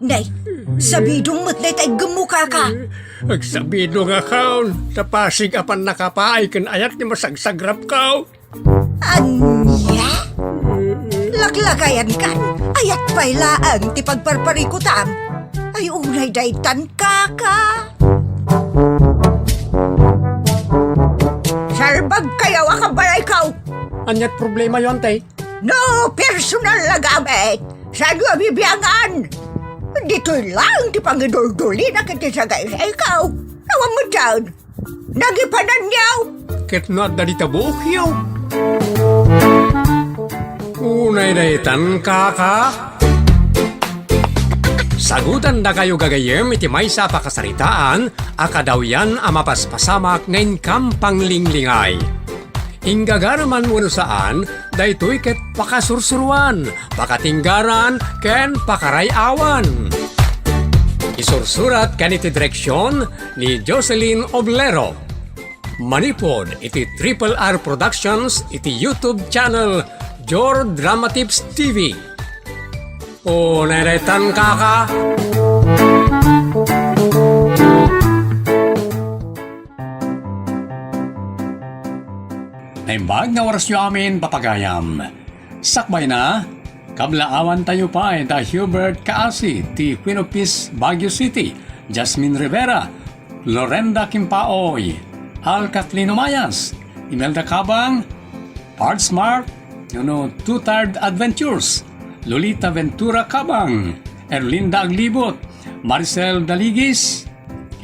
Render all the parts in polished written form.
Nay, sabidong mo't nay tay gemuka ka. Agsabido nga kaon, sa pasig apan nakapaay kan ayat ni masagsagrap kao. Anya? Laklagayan kan, ayat pailaan ti pagparparikutam. Ay unay daytan kaka. Sarbag kayaw akabalay kaw. Anyat problema yon tay. No personal na gamit. Saan nga bibiyangan? Dito'y lang ti pangidul-duli na kiti sa gaya ikaw. Nawang mo dyan. Nagipanan niyaw. Ket not da ditabuok yaw. Unay daytan kaka. Sagutan da kayo gagayem iti maysa pakasaritaan, akadaw yan amapaspasamak ngayon kampang linglingay. Inggagaraman mo saan, daytoy ket pakasursuruan, pakatinggaran, ken pakarayawan. Isursurat ken iti direksyon ni Jocelyn Oblero. Manipod iti Triple R Productions iti YouTube channel Jor Drama Tips TV. O neretan kaka. Naimbag nga oras nyo amin papagayam. Sakbay na, kablaawan tayo pa da Hubert Kaasi, ti Queen of Peace, Baguio City, Jasmine Rivera, Lorenda Kimpaoy, Al Katlino Mayas, Imelda Cabang, Art Smart, Two Tired Adventures, Lolita Ventura Cabang, Erlinda Aglibot, Maricel Daligis,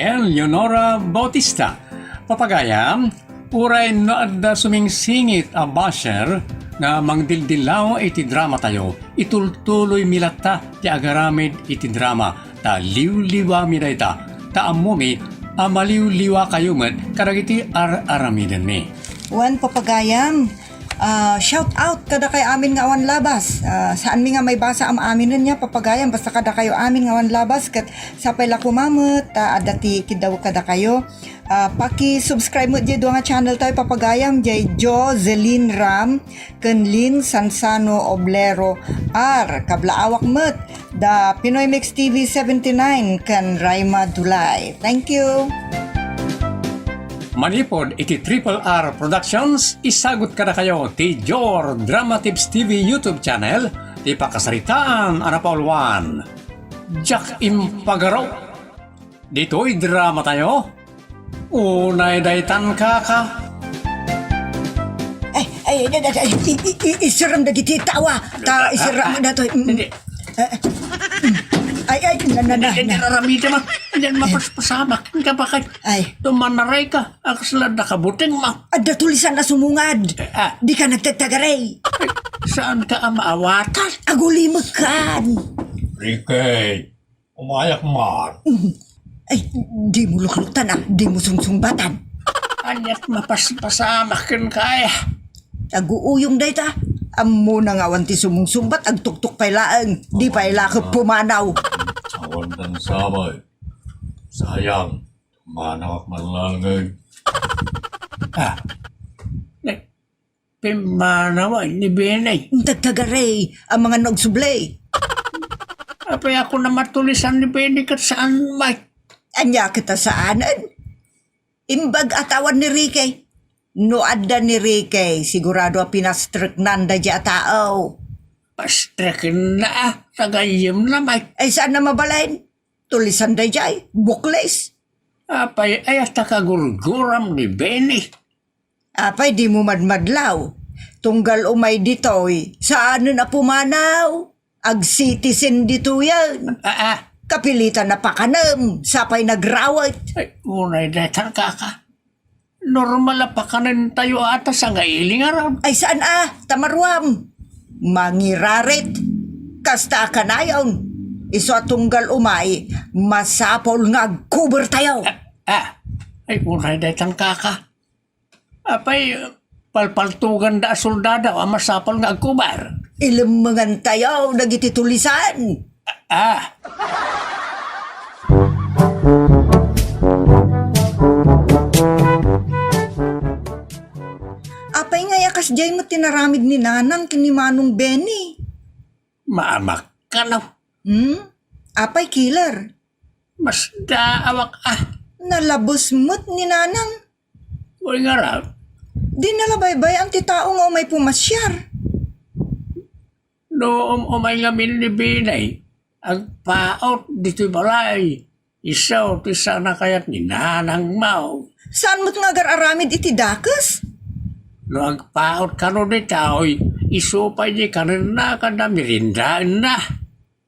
and Leonora Bautista. Papagayam, uray no adda sumingsingit a basher nga mangdildilaw iti drama tayo. Itultuloy milata ti agaramid iti drama. Ta liwliwa mi dayta. Ta amumi amaliwliwa kayo met karagiti aramiden mi. Wan papagayam. Shout out kada kay amin nga awan labas. Saan mi nga may basa am aminin niya papagayam basta kada kayo amin nga awan labas ket sapay la kumamot adati kidaw kada kayo. Paki-subscribe mo dyan nga channel tayo papagayam jay Jocelyn Ram ken Lin Sansano Oblero R kablaawak met da Pinoy Mix TV 79 ken Raima Dulay. Thank you. Manipod iti Triple R Productions, isagot kada kayo ti Jor Drama Tips TV YouTube channel, ti pakasaritaan Anapaul 1. Jack Impagaro. Dito'y drama tayo. Unay daytan kaka. Isiram na diti tawa. Ta isiram na to. Hindi. Naramita ma. Hindi mapaspasamak. Hindi ka bakit? Tumanaray ka. Akaslad na kabuting ma. Adda tulisan na sumungad. Di ka nagtatagaray. Saan ka ang maawatan? Agulimag kan. Rikay, umayak man. Di mo luklutan di mo sungsungbatan. Anyat mapaspasamak kan kaya. Aguuyong dayta. Amo na nga wanti sumungsumbat ag tuktok pailaan. Di pailakot pumanaw. Sawan ng sabay. Sayang. Manawak malangay. Pimanawa ni Benay. Tagtagaray ang mga nagsublay. Apay ako na matulisan ni Benay kat saan may. Anya kita saanan. Imbag atawan ni Ricky. No adda ni Ricky, sigurado a pinastrek nanda dya tao. Pastrekin na tagayim na may. Ay saan na mabalain? Tulisan da dya bukles. Apay ay at kagurguram ni Benny. Apay di mo madmadlaw. Tunggal umay ditoy, saan na pumanaw? Ag citizen dito yan. Kapilitan na pakanam, sapay nagrawat. Ay, unay datan kaka. Normal na pakanan tayo ata sa ngailing araw. Ay saan tamarwam. Mangirarit. Kasta ka na yun. Iso tunggal umay, masapol nga kuber tayo. Ay unay datan kaka. Apay, palpaltugan da soldada o masapol nga kubar. Ilamangan tayo, nagititulisan. Apay nga yakas jay mo tinaramid ni nanang kini Manong Benny. Maamak ka na. Apay killer. Mas daawak Nalabos mo't ni nanang. Uy nga raw. Di nalabaybay ang titao nga may pumasyar. Noong umay nga minibinay, ang paot dito'y balay. Isaw ti sana kayat ni nanang mau. Saan mo't nga aramid iti dakas? No ang paot kano ni tao'y isupay ni kanina kada mirindaan na.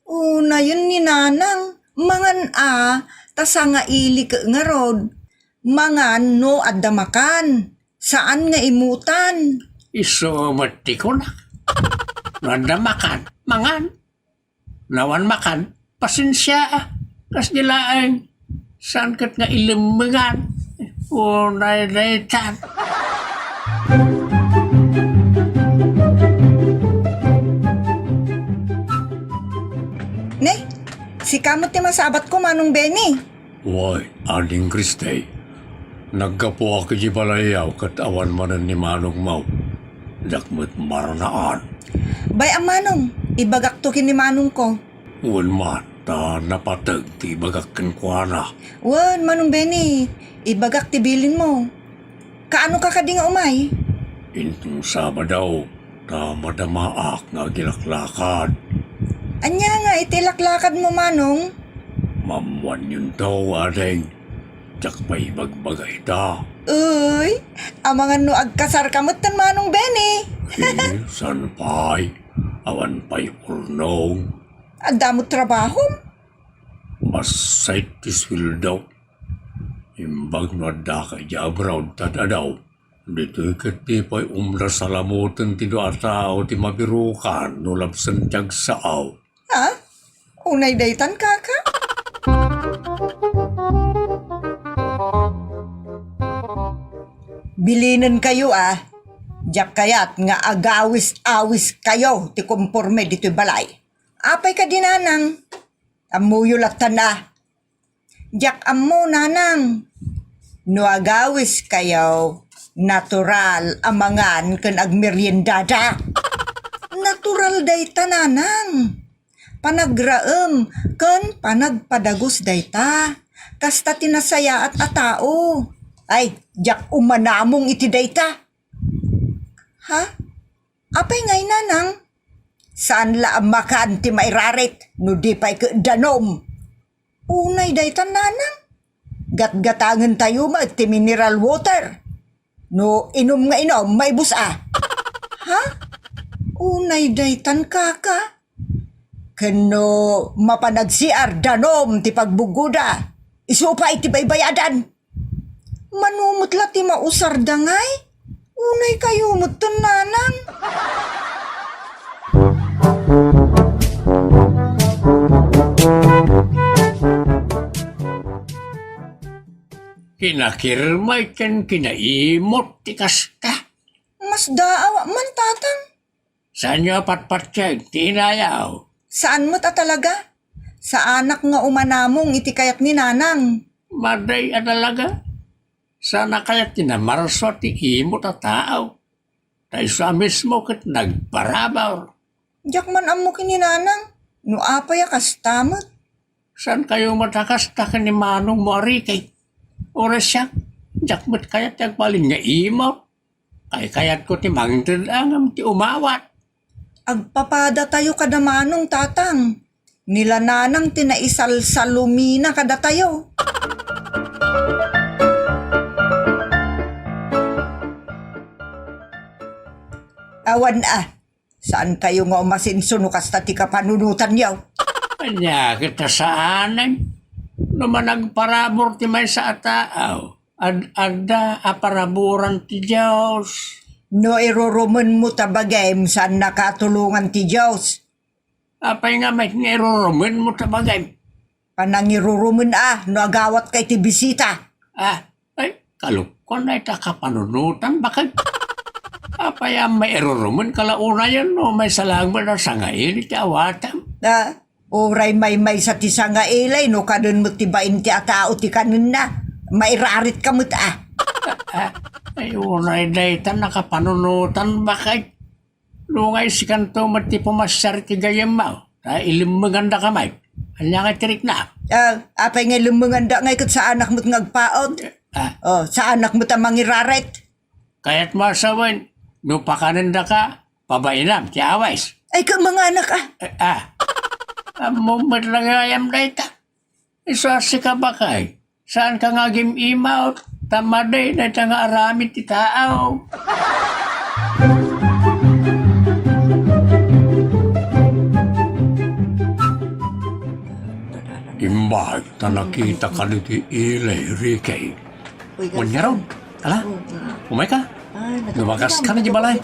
Una yun ni nanang. Mangan tasa nga ili ka nga rod. Mangan no adda makan. Saan nga imutan? Isumati ko na. Nanda makan, mangan. Nawan makan, pasensya. Kas nilaang, saan kat nga ilimangan. Unay daytan. Ne, si kamot ti masabat ko manong Benny. Uy, Aling Kristay. Nagkapo ako di balayaw kat awan manan ni Manong Mau. Dakmat maranaan. Bay ang manong, ibagak to kin ni manong ko. Uwan man, ta napatag ti bagakan ko na. Wan, manong Benny, ibagak ti bilin mo. Kaano ka kadi nga umay? Intong Sabadaw, ta madamaak nga gilaklakad. Anya nga itilaklakad mo manong? Mamwan yun daw, adeng. Tsak pa'y bagbagay ta. Uy, amangan no agkasar kamot tan manong Benny. San pa'y, awan pa'y urnong. Adda mo trabaho? Mas sait tiswil daw. Imbag no adda ka jabraw tatadaw. Dito'y kati pa'y salamutan ti do atao ti mabirukan no labsan tiyag saaw. Ha? Unay daytan kaka? Bilinan kayo Diyak kayat nga agawis-awis kayo ti kumporme dito'y balay. Apay ka dinanang. Amuyulatan na. Diyak ammo nanang. No agawis kayo, natural amangan ken agmeryendada. Natural dayta nanang. Panagraem ken panagpadagos dayta. Kasta tinasaya at atao. Ay, diyak umanamong iti dayta. Ha? Apay ngay nanang? Saan la makan ti mairarit no di pa'y danom? Unay daytan nanang. Gatgatangan tayo mag ti mineral water. No inom nga inom may busa. Ha? Unay daytan kaka. Kano mapanagsiar danom ti pagbuguda. Isupa iti baybayadan. Manumutla ti mausar dangay. Unay kayo mutan nanang. Kinakirmay ken kinaimot ti kasta. Mas daawa man tatang. Saan nyo patpatsyag, tinayaw. Saan mo ta talaga? Sa anak nga umanamong iti kayat ni nanang. Maday adalaga. Sana kaya tinamarso ti imot a tao. Tayo sa mismo kat nagparabaw. Diyak man amo kini nanang. No apay kastamot. Saan kayo matakasta ka ni Manong Morikay? Oras siya, jakmat kayat yagbalin nga imot. Kayat ko ti mangtadangam ti umawat. Agpapada tayo kada manong tatang. Nila nanang tinaisal sa lumina kada tayo. Awan saan kayo nga umasinsuno kasta ti kapanunutan yaw? Kanya kita saanan. Naman nagparabor ti may sa ataaw. Ada aparaburan ti Diyos. No iruruman mo tabagay saan nakatulungan ti Diyos. Apay nga may ngirurumin mo tabagay. Panang iruruman no agawat kay ti bisita. Ay, kalukon na ita kapanunutan. Bakit? Apay ang may irurumin kalauna yan no may salangman na sangayin iti awatam. Oray may sa ti sanga ilay no kadun mo ti bain ti atao ti kanun na. Mairarit ka mo't Ay, unay daytan nakapanunutan bakit? Lungay si kanto mati pumasyar ti gayam mo. Ilim maganda kamay. Anya nga tirik na. Apay nga lumunganda ngay kat sa anak mo't ngagpaot. Sa anak mo't ang mangiraret. Kaya't masawan, no pakananda ka, pabainam, ti awais. Ay ka mga anak Amo matlagayam na ita. Isasi ka ba kay? Saan ka nga gim-imaw? Tamaday na ita nga aramid ti tao. Imbag ta nakita ka ni ti Ilay, Ricky. Wanya raw. Ala, umay ka. Lumagas ka na di balay.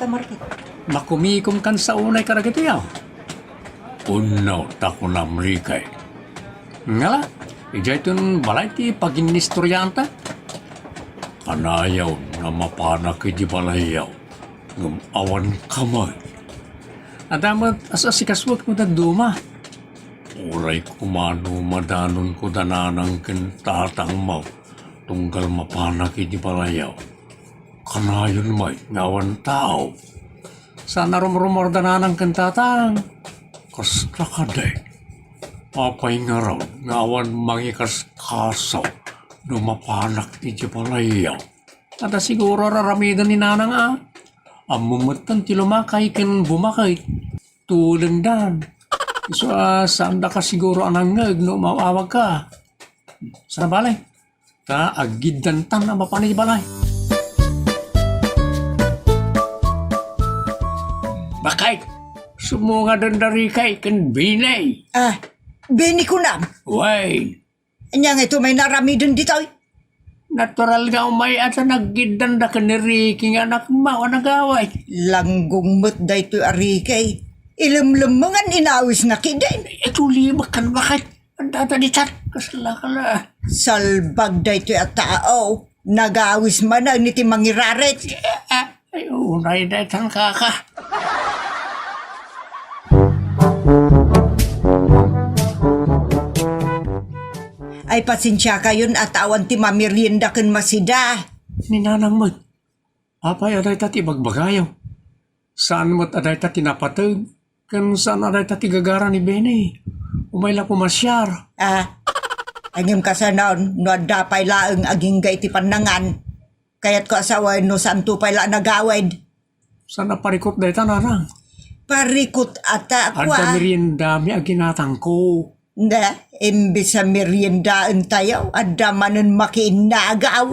Makumikom kan sa unay ka na gito yaw. Unaw ta ko na Ricky. Ngala, ija itong balay ti pag-inistoryan ta. Kanayaw na mapanak di balay yaw. Ngum awan kamay. Adamat asasikaswag mo na duma. Uray kumano madanon ko dananang kintatang mau. Tunggal mapanak di balayaw. Kanayon may ngawan tao. Sana rumrumor dananang kintatang. Kasta ka day. Apay nga raw ngawan mangikas kasaw. Mapanak di balayaw. Ada siguro raramidan ni nanang Amumatan ti lumakay kin bumakay. Tulendan. So, saan da ka siguro anangag no mawawag ka? Sana balay? Ta agidantan na mapanay balay. Bakay, sumunga doon dari kay kan binay. Bini ko na. Way, Anyang ito may naramidon dito. natural nga umay at sa nagidanda ka ni Ricky nga anak mo, nagaway. Langgong mo't da ito arikay. Ilumlumungan inawis nga kidin. Ito lima kan bakit? Ang data di chat, kasala ka la. Salbag da ito at tao. Nagawis man na niti mangiraret. Ay, unay na itang kaka. Ay pasensya kayon at awan ti mamirienda ken masida. Ninanang mo, apay aday tati bagbagayaw. Saan mo't aday tati napatag? Kan saan aday tati gagara ni Benny? Umayla pumasyar. Angim ka sa naon, no dapay laeng aging gay ti panangan. Kaya't ko asawa no saan tupay la nagawid. Saan naparikot day tanarang? Parikot ata ako Anda merienda mi aginatang ko. Na, imbis sa meriendaan tayo, adamanan makinagaw.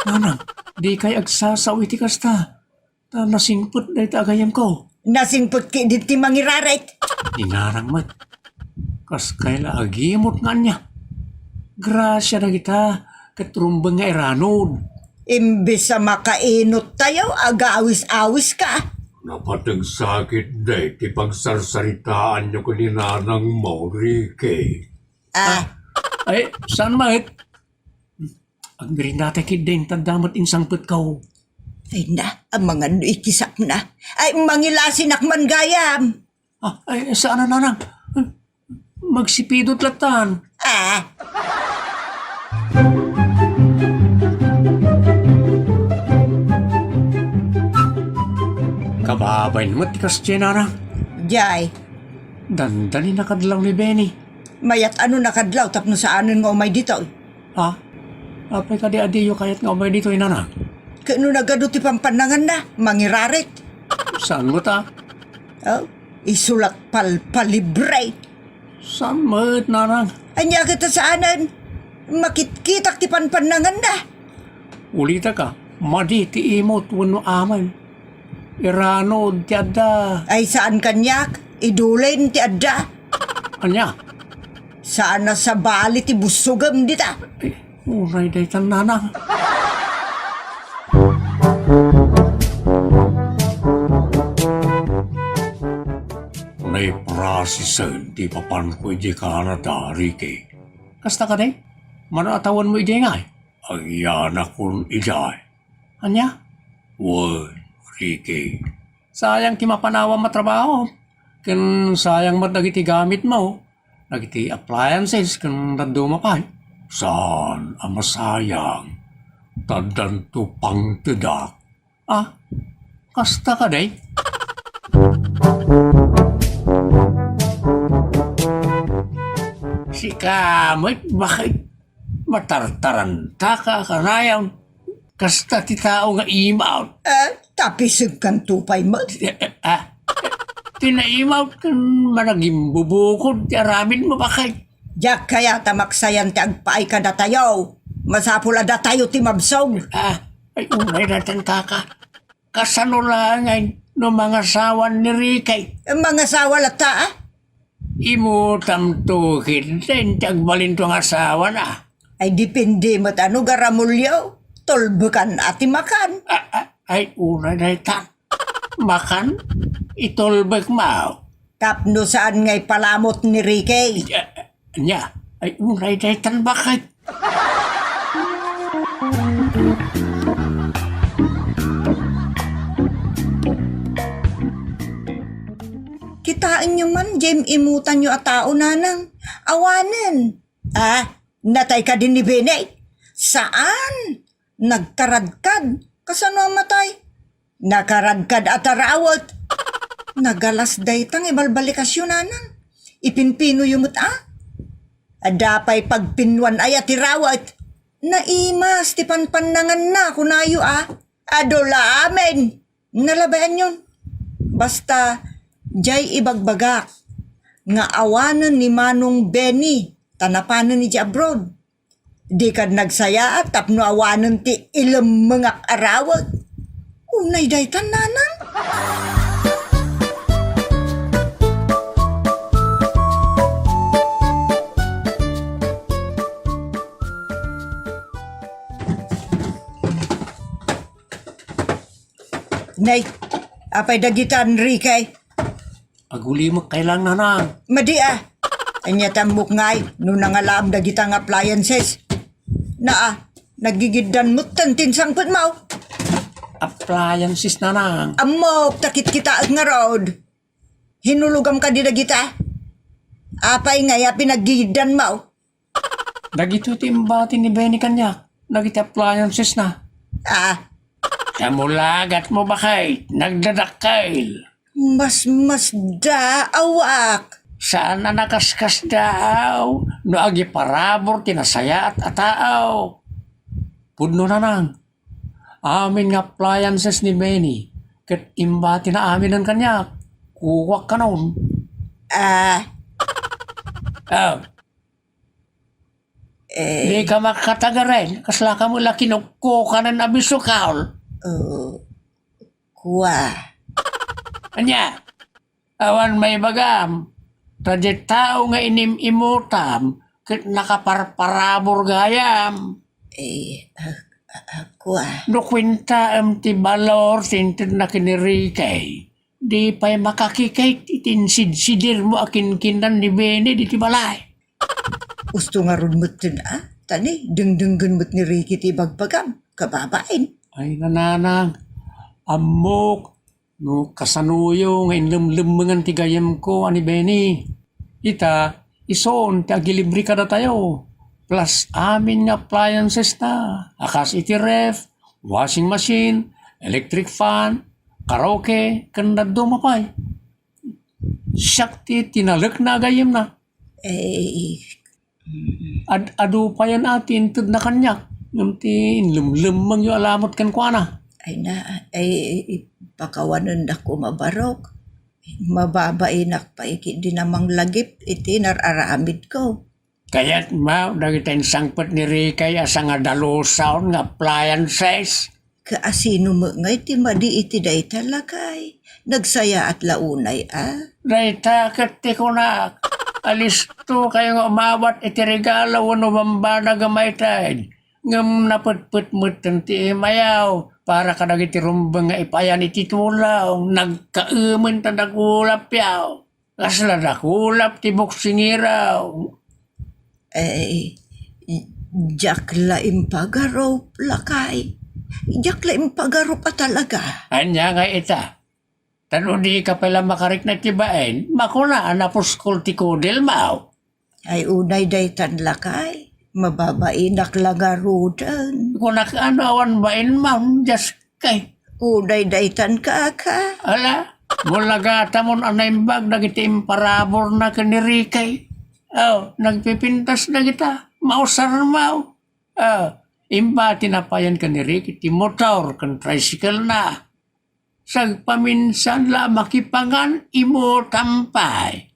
Nanang, di kay agsasaw iti kasta. Ta nasingput day tagayam ko. Nasingput ki diti mangiraret. Inarang mat. Kas kayla agimot nga niya. Grasya na kita, katrumbang nga iranod. Imbis sa makainot tayo, agawis-awis ka. Napatag sakit day, ti pagsarsaritaan nyo ko ni nanang mo, Ricky. Ay, saan mat? Ang rinatay kidin, tadamat insangput ko. Ay na, ang mga ikisak na. Ay, mangilasin akman gayam. Ay, saan na nanang? Magsipidot latan. Kababain mo't ikas nanang. Jay, Dandali na kadlaw ni Benny. mayat ano nakadlaw tapno sa anon nga umay dito. Apay ka di adiyo kayat nga umay dito inanang. Kano nagado ti pampanangan na, mangiraret. Saan mo ta? Isulak palibre. Saan mo't nanang? Anya kita sa anan, makitkitak ti panpanangan na. Ulita ka, madi ti imot wano aman. Iranod ti adda. Ay saan kanyak, idulain ti adda. Anya? Saan na sa bali ti busugam dita. Uray day tan nanang. May prasisan, di papan ko di Canada, Ricky. Kasta ka day? Manatawan mo ide nga. Ang yan akong iday. Anya? Word, Ricky. Sayang ti mapanawa matrabaho. Kan sayang mat nagiti gamit mo. Nagiti appliances kan naduma pa. Saan ang masayang? Tadanto pang tidak. Kasta ka day? si kamit, bakit matartaranta ka kanayang kasta ti tao nga imaw. Tapisig kan tupay mo. Tinaimaw kan managing bubukod ti aramin mo bakit? Jak kaya tamaksayan ti agpaay ka datayaw. Masapula datayo ti mabsog. Ay unay natin kaka. Kasano lang ay no mga sawan ni Rikay. Mga sawa lata Imutam tukin, din tagbalin to ang asawa na. Ay dipindi mo't ano garamulyo. Tolbukan ati makan. Ay unay na itan. Makan, itolbek mau. Tapno saan ngay palamot ni Ricky. Nya, ay unay na itan bakit? Kitaan nyo man, Jem, imutan nyo at tao nanang. Awanan. Natay ka din ni Bene. Saan? Nagkaradkad. Kasano matay? Nakaradkad at arawat. Nagalas daytang ibalbalikasyon nanang. Ipinpino yumut Adapay pagpinwan ay at irawat. Naimas, ti panpanangan na kunayo Adola amen. Nalabayan yun. Basta, jay ibagbagak. Nga awanan ni Manong Benny. Tanapanan ni abroad. Di kad nagsaya at tapno awanan ti ilam mga arawat. Unay daytan nanang. Nay, apay dagitan Rikay. Aguli mo kailang nanang. Madi Anya tamok ngay, no nangalam dagitang appliances. Nagigiddan mo tantin sangput mo. Appliances nanang. Amok, takit kita nga road. Hinulugam ka di dagita. Apay ngay, pinagigiddan mo. Dagito timbati ni Benny kanya. Nagiti appliances na. Kamulagat mo bakay? Nagdadakail. Mas daawak. Saan na nakaskas daw? No agi parabor tinasaya at ataaw. Pudno na nang. Amin nga appliances ni Benny. Kat imbati na amin ang kanya. Kuwak ka noon. Di ka makatagarin. Kasla ka mula kinukko ka ng abiso kaol. Kuwa. Anya, awan may bagam. Radya tao nga imutam, kat nakaparparabor gayam. Kuwa. No kwenta ti balor tintin na kinirikay. Di pa'y makakikay itinsidsidir mo akin kinan ni Bene di ti balay. Gusto nga ron mo't din Tani, dengdenggan mo't ni Ricky ti bagpagam. Kababain. Ay nananang, amok, no kasanuyo nga inlumlumangan ti gayam ko ani Benny. Ita, ison ti agilibri ka na tayo. Plus amin nga appliances na. Akas iti ref, washing machine, electric fan, karaoke, kanda dumapay. Siyak ti tinalak na gayam na. Adu pa yan atin tud na kanyak. Ngam ti inlumlumang yung alamot kan kwa na. Pakawanan na ko mabarok. Mababainak pa di namang lagip iti nararamid ko. Kaya't dagitain sangpet ni Rikay asa nga dalusaon nga appliances. Kaasino mo nga iti madi iti day talakay. Nagsaya at launay Dayta kati ko na. Alis to kayo nga umawat iti regalo wano bambana gamay tayo. Ngam naputput mo ti mayaw. Para ka nagiti rumbang nga ipayan iti tulaw. Nagkauman ta nagulap yaw. Kasla nakulap ti buksingiraw. Jakla impagarop lakay. Jakla impagarop talaga. Anya nga ita. Tano di ka pala makarik na tibain. Makuna anapuskol ti kudil maw. Ay unay daytan lakay. Mababainak lagarudan. Kung nakanawan bain ma'am, just kay. Unay daytan ka. Ala, mula gata mo anay bag, nagiti imparabor na kanirikay. Nagpipintas na kita. Mausar mau. Imba tinapayan ka ni Rick, iti motor, kan tricycle na. Sagpaminsan la makipangan, imo tampay.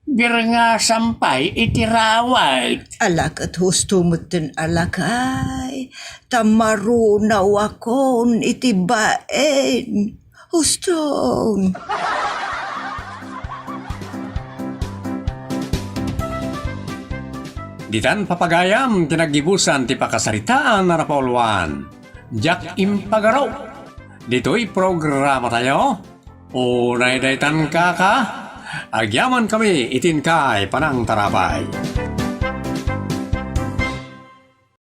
Birnga sampay, iti raway. Alak at husto mo tin alakay. Tamarunaw akon iti baen. Huston. Ditan papagayam tinagibusan ti pakasaritaan na Rapauluan. Jack Impagaraw. Dito'y programa tayo. Unay daytan ka. Agyaman kami itin kay panang tarapay.